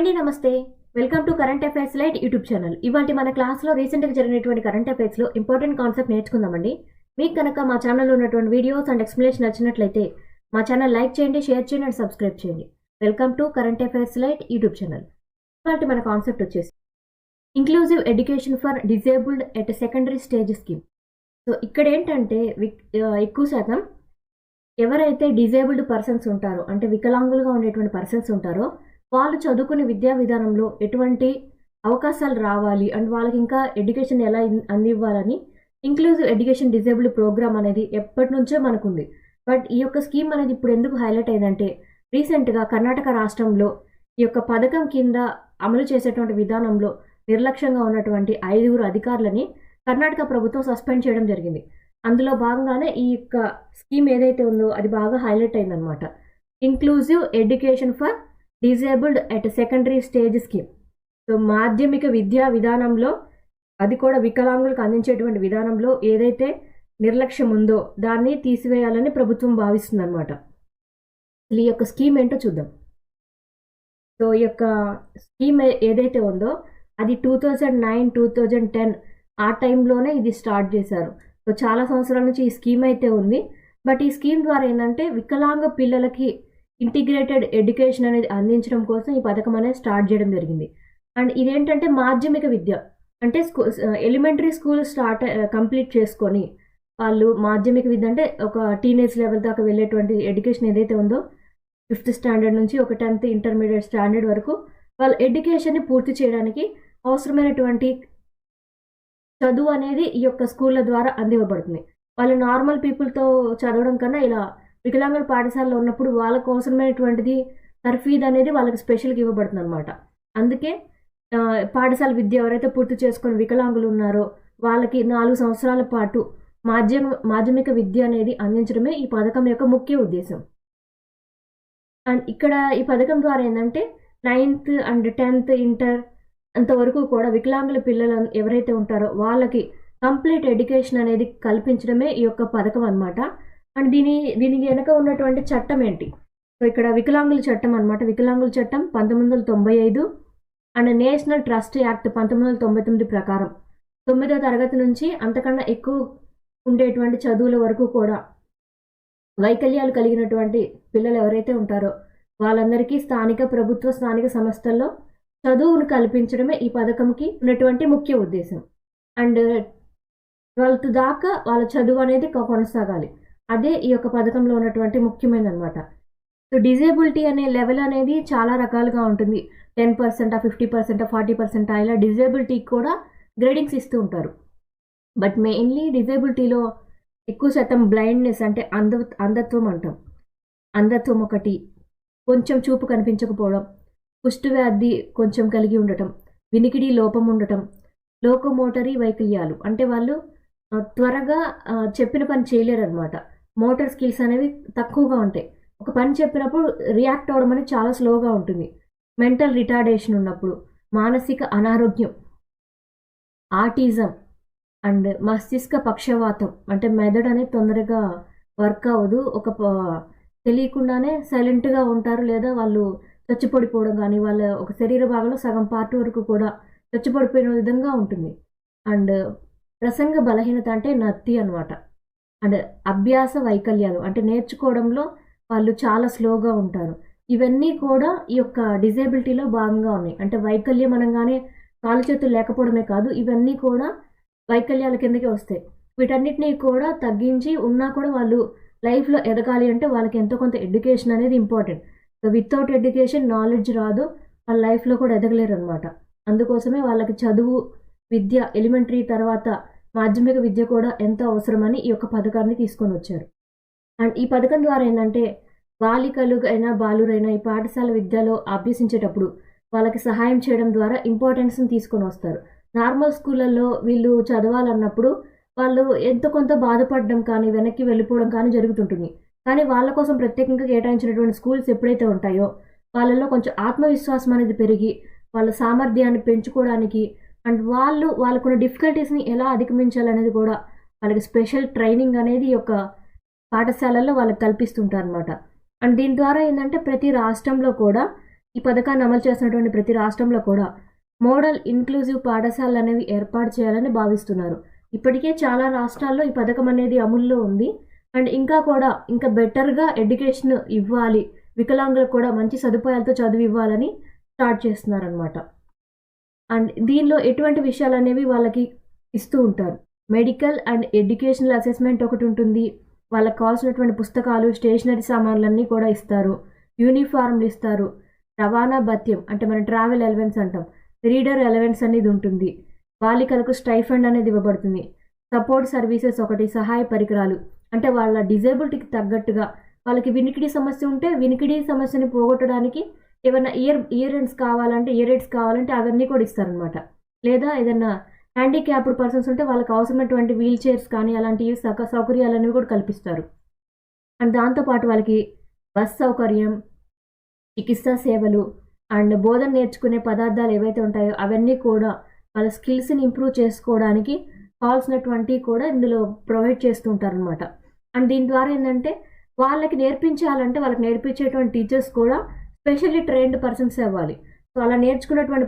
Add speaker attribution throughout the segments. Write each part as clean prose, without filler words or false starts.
Speaker 1: అండి నమస్తే. Welcome to current affairs light YouTube channel. ఇవాళ మన క్లాస్లో రీసెంట్గా జరిగినటువంటి కరెంట్ అఫైర్స్లో ఇంపార్టెంట్ కాన్సెప్ట్ నేర్చుకుందామండి. మీకు కనుక మా ఛానల్లో ఉన్నటువంటి వీడియోస్ అండ్ ఎక్స్ప్లెనేషన్ నచ్చినట్లయితే మా ఛానల్ లైక్ చేయండి, షేర్ చేయండి అండ్ సబ్స్క్రైబ్ చేయండి. Welcome to current affairs light YouTube channel. ఇవాళ మన కాన్సెప్ట్ వచ్చేసి inclusive education for disabled at secondary stage scheme. So ఇక్కడ ఏంటంటే ఎక్కువ శాతం ఎవరైతే డిజేబుల్డ్ పర్సన్స్ ఉంటారో, అంటే వికలాంగులుగా ఉండేటువంటి పర్సన్స్ ఉంటారో, వాళ్ళు చదువుకునే విద్యా విధానంలో ఎటువంటి అవకాశాలు రావాలి అండ్ వాళ్ళకి ఇంకా ఎడ్యుకేషన్ ఎలా అందివ్వాలని ఇంక్లూజివ్ ఎడ్యుకేషన్ డిజేబుల్డ్ ప్రోగ్రామ్ అనేది ఎప్పటి నుంచో మనకుంది. బట్ ఈ యొక్క స్కీమ్ అనేది ఇప్పుడు ఎందుకు హైలైట్ అయిందంటే, రీసెంట్గా కర్ణాటక రాష్ట్రంలో ఈ యొక్క పథకం కింద అమలు చేసేటువంటి విధానంలో నిర్లక్ష్యంగా ఉన్నటువంటి 5 అధికారులని కర్ణాటక ప్రభుత్వం సస్పెండ్ చేయడం జరిగింది. అందులో భాగంగానే ఈ యొక్క స్కీమ్ ఏదైతే ఉందో అది బాగా హైలైట్ అయిందనమాట. Inclusive education for disabled at secondary stage scheme. So మాధ్యమిక విద్యా విధానంలో, అది కూడా వికలాంగులకు అందించేటువంటి విధానంలో ఏదైతే నిర్లక్ష్యం ఉందో దాన్ని తీసివేయాలని ప్రభుత్వం భావిస్తుంది అనమాట. ఈ యొక్క స్కీమ్ ఏంటో చూద్దాం. సో ఈ యొక్క స్కీమ్ ఏదైతే ఉందో అది 2009-2010 ఆ టైంలోనే ఇది స్టార్ట్ చేశారు. సో చాలా సంవత్సరాల నుంచి ఈ స్కీమ్ అయితే ఉంది. బట్ ఈ స్కీమ్ ద్వారా ఏంటంటే వికలాంగ పిల్లలకి ఇంటిగ్రేటెడ్ ఎడ్యుకేషన్ అనేది అందించడం కోసం ఈ పథకం అనేది స్టార్ట్ చేయడం జరిగింది. అండ్ ఇదేంటంటే మాధ్యమిక విద్య, అంటే ఎలిమెంటరీ స్కూల్ కంప్లీట్ చేసుకొని వాళ్ళు మాధ్యమిక విద్య అంటే ఒక టీనేజ్ లెవెల్ దాకా వెళ్ళేటువంటి ఎడ్యుకేషన్ ఏదైతే ఉందో 5th స్టాండర్డ్ నుంచి ఒక 10th ఇంటర్మీడియట్ స్టాండర్డ్ వరకు వాళ్ళ ఎడ్యుకేషన్ని పూర్తి చేయడానికి అవసరమైనటువంటి చదువు అనేది ఈ యొక్క స్కూళ్ళ ద్వారా అందివ్వబడుతుంది. వాళ్ళు నార్మల్ పీపుల్తో చదవడం కన్నా ఇలా వికలాంగుల పాఠశాలలో ఉన్నప్పుడు వాళ్ళకు అవసరమైనటువంటిది తర్ఫీద్ అనేది వాళ్ళకి స్పెషల్గా ఇవ్వబడుతుంది అనమాట. అందుకే పాఠశాల విద్య ఎవరైతే పూర్తి చేసుకొని వికలాంగులు ఉన్నారో వాళ్ళకి 4 సంవత్సరాల పాటు మాధ్యమిక విద్య అనేది అందించడమే ఈ పథకం యొక్క ముఖ్య ఉద్దేశం. అండ్ ఇక్కడ ఈ పథకం ద్వారా ఏంటంటే 9th and 10th ఇంటర్ అంతవరకు కూడా వికలాంగుల పిల్లలు ఎవరైతే ఉంటారో వాళ్ళకి కంప్లీట్ ఎడ్యుకేషన్ అనేది కల్పించడమే ఈ యొక్క పథకం అనమాట. అండ్ దీనికి వెనక ఉన్నటువంటి చట్టం ఏంటి? సో ఇక్కడ వికలాంగుల చట్టం అనమాట. వికలాంగుల చట్టం 1995 అండ్ నేషనల్ ట్రస్ట్ యాక్ట్ 1999 ప్రకారం 9వ తరగతి నుంచి అంతకన్నా ఎక్కువ ఉండేటువంటి చదువుల వరకు కూడా వైకల్యాలు కలిగినటువంటి పిల్లలు ఎవరైతే ఉంటారో వాళ్ళందరికీ స్థానిక ప్రభుత్వ స్థానిక సంస్థల్లో చదువును కల్పించడమే ఈ పథకంకి ఉన్నటువంటి ముఖ్య ఉద్దేశం. అండ్ 12th దాకా వాళ్ళ చదువు అనేది కొనసాగాలి. అదే ఈ యొక్క పథకంలో ఉన్నటువంటి ముఖ్యమైన అనమాట. సో డిజేబిలిటీ అనే లెవెల్ అనేది చాలా రకాలుగా ఉంటుంది. 10%, 50%, 40% ఇలా డిజేబిలిటీకి కూడా గ్రేడింగ్స్ ఇస్తూ ఉంటారు. బట్ మెయిన్లీ డిజేబిలిటీలో ఎక్కువ శాతం బ్లైండ్నెస్ అంటే అంధత్వం అంటాం. అంధత్వం ఒకటి, కొంచెం చూపు కనిపించకపోవడం, కుష్టు వ్యాధి కొంచెం కలిగి ఉండటం, వినికిడి లోపం ఉండటం, లోకోమోటరీ వైకల్యాలు అంటే వాళ్ళు త్వరగా చెప్పిన పని చేయలేరు అనమాట. మోటార్ స్కిల్స్ అనేవి తక్కువగా ఉంటాయి. ఒక పని చెప్పినప్పుడు రియాక్ట్ అవ్వడం అనేది చాలా స్లోగా ఉంటుంది. మెంటల్ రిటార్డేషన్ ఉన్నప్పుడు, మానసిక అనారోగ్యం, ఆటిజం అండ్ మస్తిష్క పక్షవాతం అంటే మెదడు అనేది తొందరగా వర్క్ అవ్వదు. తెలియకుండానే సైలెంట్గా ఉంటారు, లేదా వాళ్ళు చచ్చిపడిపోవడం కానీ వాళ్ళ ఒక శరీర భాగంలో సగం పార్ట్ వరకు కూడా చచ్చిపడిపోయిన విధంగా ఉంటుంది. అండ్ ప్రసంగ బలహీనత అంటే నత్తి అనమాట. అండ్ అభ్యాస వైకల్యాలు అంటే నేర్చుకోవడంలో వాళ్ళు చాలా స్లోగా ఉంటారు. ఇవన్నీ కూడా ఈ యొక్క డిజేబిలిటీలో భాగంగా ఉన్నాయి. అంటే వైకల్యం అనగానే కాలు చేతులు లేకపోవడమే కాదు, ఇవన్నీ కూడా వైకల్యాల కిందకే వస్తాయి. వీటన్నిటినీ కూడా తగ్గించి ఉన్నా కూడా వాళ్ళు లైఫ్లో ఎదగాలి అంటే వాళ్ళకి ఎంతో కొంత ఎడ్యుకేషన్ అనేది important. So without education knowledge రాదు, వాళ్ళ లైఫ్లో కూడా ఎదగలేరు అనమాట. అందుకోసమే వాళ్ళకి చదువు విద్య ఎలిమెంటరీ తర్వాత మాధ్యమిక విద్య కూడా ఎంతో అవసరమని ఈ యొక్క పథకాన్ని తీసుకొని వచ్చారు. అండ్ ఈ పథకం ద్వారా ఏంటంటే బాలికలు అయినా బాలురైనా ఈ పాఠశాల విద్యలో అభ్యసించేటప్పుడు వాళ్ళకి సహాయం చేయడం ద్వారా ఇంపార్టెన్స్ని తీసుకొని వస్తారు. నార్మల్ స్కూళ్ళల్లో వీళ్ళు చదవాలన్నప్పుడు వాళ్ళు ఎంతో కొంత బాధపడడం కానీ వెనక్కి వెళ్ళిపోవడం కానీ జరుగుతుంటుంది. కానీ వాళ్ళ కోసం ప్రత్యేకంగా కేటాయించినటువంటి స్కూల్స్ ఎప్పుడైతే ఉంటాయో వాళ్ళలో కొంచెం ఆత్మవిశ్వాసం అనేది పెరిగి వాళ్ళ సామర్థ్యాన్ని పెంచుకోవడానికి అండ్ వాళ్ళకున్న డిఫికల్టీస్ని ఎలా అధిగమించాలనేది కూడా వాళ్ళకి స్పెషల్ ట్రైనింగ్ అనేది ఈ యొక్క పాఠశాలల్లో వాళ్ళకి కల్పిస్తుంటారు అనమాట. అండ్ దీని ద్వారా ఏంటంటే ప్రతి రాష్ట్రంలో కూడా ఈ పథకాన్ని అమలు చేస్తున్నటువంటి ప్రతి రాష్ట్రంలో కూడా మోడల్ ఇన్క్లూజివ్ పాఠశాలలు అనేవి ఏర్పాటు చేయాలని భావిస్తున్నారు. ఇప్పటికే చాలా రాష్ట్రాల్లో ఈ పథకం అనేది అమల్లో ఉంది. అండ్ ఇంకా బెటర్గా ఎడ్యుకేషన్ ఇవ్వాలి, వికలాంగులకు కూడా మంచి సదుపాయాలతో చదువు ఇవ్వాలని స్టార్ట్ చేస్తున్నారనమాట. అండ్ దీనిలో ఎటువంటి విషయాలు అనేవి వాళ్ళకి ఇస్తూ ఉంటారు. మెడికల్ అండ్ ఎడ్యుకేషనల్ అసెస్మెంట్ ఒకటి ఉంటుంది. వాళ్ళకి కావాల్సినటువంటి పుస్తకాలు, స్టేషనరీ సామాన్లన్నీ కూడా ఇస్తారు. యూనిఫార్మ్లు ఇస్తారు. రవాణా భత్యం అంటే మనం ట్రావెల్ అలవెన్స్ అంటాం, రీడర్ అలవెన్స్ అనేది ఉంటుంది. బాలికలకు స్టైఫండ్ అనేది ఇవ్వబడుతుంది. సపోర్ట్ సర్వీసెస్ ఒకటి, సహాయ పరికరాలు అంటే వాళ్ళ డిజేబిలిటీకి తగ్గట్టుగా వాళ్ళకి వినికిడి సమస్య ఉంటే వినికిడి సమస్యని పోగొట్టడానికి ఏమైనా ఇయర్ ఎయిడ్స్ కావాలంటే అవన్నీ కూడా ఇస్తారనమాట. లేదా ఏదైనా హ్యాండిక్యాప్డ్ పర్సన్స్ ఉంటే వాళ్ళకి అవసరమైనటువంటి వీల్ చైర్స్ కానీ అలాంటి సౌకర్యాలనేవి కూడా కల్పిస్తారు. అండ్ దాంతోపాటు వాళ్ళకి బస్ సౌకర్యం, చికిత్సా సేవలు అండ్ బోధన నేర్చుకునే పదార్థాలు ఏవైతే ఉంటాయో అవన్నీ కూడా వాళ్ళ స్కిల్స్ని ఇంప్రూవ్ చేసుకోవడానికి కావాల్సినటువంటి కూడా ఇందులో ప్రొవైడ్ చేస్తూ ఉంటారనమాట. అండ్ దీని ద్వారా ఏంటంటే వాళ్ళకి నేర్పించేటువంటి టీచర్స్ కూడా స్పెషల్లీ ట్రైన్డ్ పర్సన్స్ అవ్వాలి. సో అలా నేర్చుకున్నటువంటి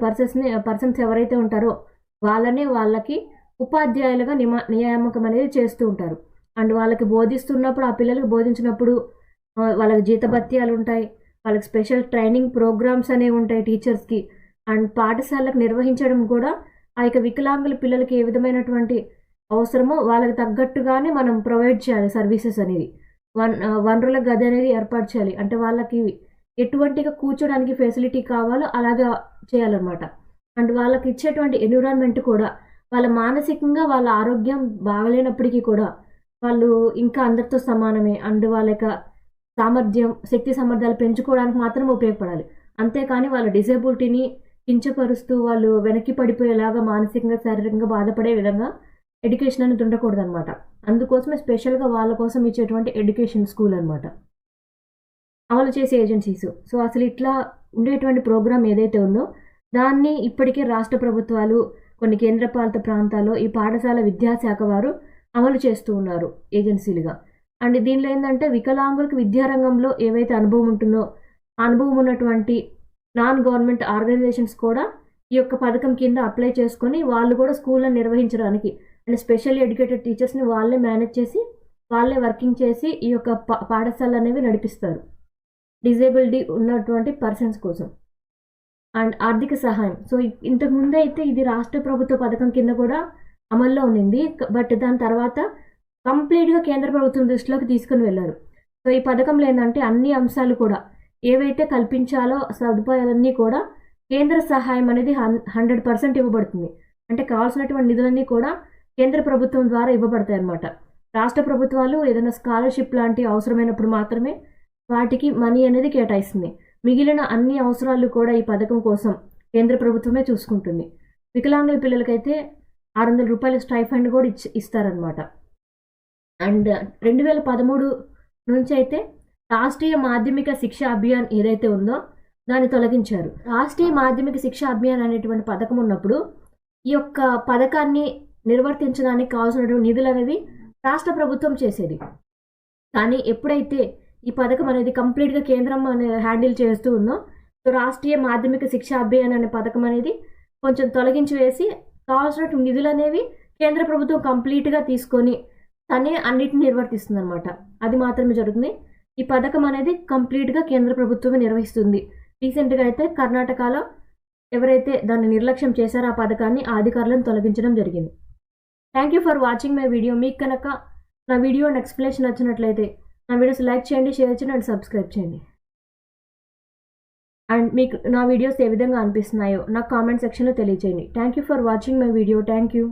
Speaker 1: పర్సన్స్ ఎవరైతే ఉంటారో వాళ్ళకి ఉపాధ్యాయులుగా నియామకం అనేది చేస్తూ ఉంటారు. అండ్ వాళ్ళకి బోధిస్తున్నప్పుడు, ఆ పిల్లలకు బోధించినప్పుడు వాళ్ళకి జీతభత్యాలు ఉంటాయి, వాళ్ళకి స్పెషల్ ట్రైనింగ్ ప్రోగ్రామ్స్ అనేవి ఉంటాయి టీచర్స్కి. అండ్ పాఠశాలకు నిర్వహించడం కూడా ఆ యొక్క వికలాంగుల పిల్లలకి ఏ విధమైనటువంటి అవసరమో వాళ్ళకి తగ్గట్టుగానే మనం ప్రొవైడ్ చేయాలి సర్వీసెస్ అనేది. వనరుల గది అనేది ఏర్పాటు చేయాలి. అంటే వాళ్ళకి ఎటువంటిగా కూర్చోడానికి ఫెసిలిటీ కావాలో అలాగా చేయాలన్నమాట. అండ్ వాళ్ళకి ఇచ్చేటువంటి ఎన్విరాన్మెంట్ కూడా వాళ్ళ మానసికంగా వాళ్ళ ఆరోగ్యం బాగలేనప్పటికీ కూడా వాళ్ళు ఇంకా అందరితో సమానమే. అండ్ వాళ్ళ యొక్క శక్తి సామర్థ్యాలు పెంచుకోవడానికి మాత్రం ఉపయోగపడాలి. అంతేకాని వాళ్ళ డిజేబిలిటీని కించపరుస్తూ వాళ్ళు వెనక్కి పడిపోయేలాగా మానసికంగా, శారీరకంగా బాధపడే విధంగా ఎడ్యుకేషన్ అనేది ఉండకూడదు అనమాట. అందుకోసమే స్పెషల్గా వాళ్ళ కోసం ఇచ్చేటువంటి ఎడ్యుకేషన్ స్కూల్ అనమాట, అమలు చేసే ఏజెన్సీస్. సో అసలు ఇట్లా ఉండేటువంటి ప్రోగ్రామ్ ఏదైతే ఉందో దాన్ని ఇప్పటికే రాష్ట్ర ప్రభుత్వాలు, కొన్ని కేంద్రపాలిత ప్రాంతాల్లో ఈ పాఠశాల విద్యాశాఖ వారు అమలు చేస్తూ ఉన్నారు ఏజెన్సీలుగా. అండ్ దీనిలో ఏంటంటే వికలాంగులకు విద్యారంగంలో ఏవైతే అనుభవం ఉంటుందో అనుభవం ఉన్నటువంటి నాన్ గవర్నమెంట్ ఆర్గనైజేషన్స్ కూడా ఈ యొక్క పథకం కింద అప్లై చేసుకొని వాళ్ళు కూడా స్కూళ్ళని నిర్వహించడానికి అండ్ స్పెషల్లీ ఎడ్యుకేటెడ్ టీచర్స్ని వాళ్ళే మేనేజ్ చేసి వాళ్ళే వర్కింగ్ చేసి ఈ యొక్క పాఠశాలలు అనేవి నడిపిస్తారు డిజేబిలిటీ ఉన్నటువంటి పర్సన్స్ కోసం. అండ్ ఆర్థిక సహాయం, సో ఇంతకుముందు అయితే ఇది రాష్ట్ర ప్రభుత్వ పథకం కింద కూడా అమల్లో ఉన్నింది. బట్ దాని తర్వాత కంప్లీట్గా కేంద్ర ప్రభుత్వం దృష్టిలోకి తీసుకుని వెళ్ళారు. సో ఈ పథకంలో ఏంటంటే అన్ని అంశాలు కూడా ఏవైతే కల్పించాలో సదుపాయాలన్నీ కూడా కేంద్ర సహాయం అనేది 100% ఇవ్వబడుతుంది. అంటే కావాల్సినటువంటి నిధులన్నీ కూడా కేంద్ర ప్రభుత్వం ద్వారా ఇవ్వబడతాయి అన్నమాట. రాష్ట్ర ప్రభుత్వాలు ఏదైనా స్కాలర్షిప్ లాంటి అవసరమైనప్పుడు మాత్రమే వాటికి మనీ అనేది కేటాయిస్తుంది. మిగిలిన అన్ని అవసరాలు కూడా ఈ పథకం కోసం కేంద్ర ప్రభుత్వమే చూసుకుంటుంది. వికలాంగుల పిల్లలకైతే 600 రూపాయల స్టైఫండ్ కూడా ఇస్తారనమాట. అండ్ 2013 నుంచి అయితే రాష్ట్రీయ మాధ్యమిక శిక్షా అభియాన్ ఏదైతే ఉందో దాన్ని తొలగించారు. రాష్ట్రీయ మాధ్యమిక శిక్షా అభియాన్ అనేటువంటి పథకం ఉన్నప్పుడు ఈ యొక్క పథకాన్ని నిర్వర్తించడానికి కావాల్సినటువంటి నిధులు అనేవి రాష్ట్ర ప్రభుత్వం చేసేది. కానీ ఎప్పుడైతే ఈ పథకం అనేది కంప్లీట్గా కేంద్రం హ్యాండిల్ చేస్తూ ఉందో, సో రాష్ట్రీయ మాధ్యమిక శిక్షా అభియాన్ అనే పథకం అనేది కొంచెం తొలగించి వేసి కావాల్సినటువంటి నిధులు అనేవి కేంద్ర ప్రభుత్వం కంప్లీట్గా తీసుకొని తనే అన్నిటిని నిర్వర్తిస్తుంది అనమాట. అది మాత్రమే జరుగుతుంది. ఈ పథకం అనేది కంప్లీట్గా కేంద్ర ప్రభుత్వమే నిర్వహిస్తుంది. రీసెంట్గా అయితే కర్ణాటకలో ఎవరైతే దాన్ని నిర్లక్ష్యం చేశారో ఆ పథకాన్ని ఆ అధికారులను తొలగించడం జరిగింది. Thank you for watching my video. మీకు కనుక నా వీడియో అండ్ ఎక్స్ప్లెనేషన్ నచ్చినట్లయితే నా వీడియోస్ లైక్ చేయండి, షేర్ చేయండి అండ్ సబ్స్క్రైబ్ చేయండి. అండ్ మీకు నా వీడియోస్ ఏ విధంగా అనిపిస్తున్నాయో నాకు కామెంట్ సెక్షన్లో తెలియజేయండి. Thank you for watching my video. Thank you.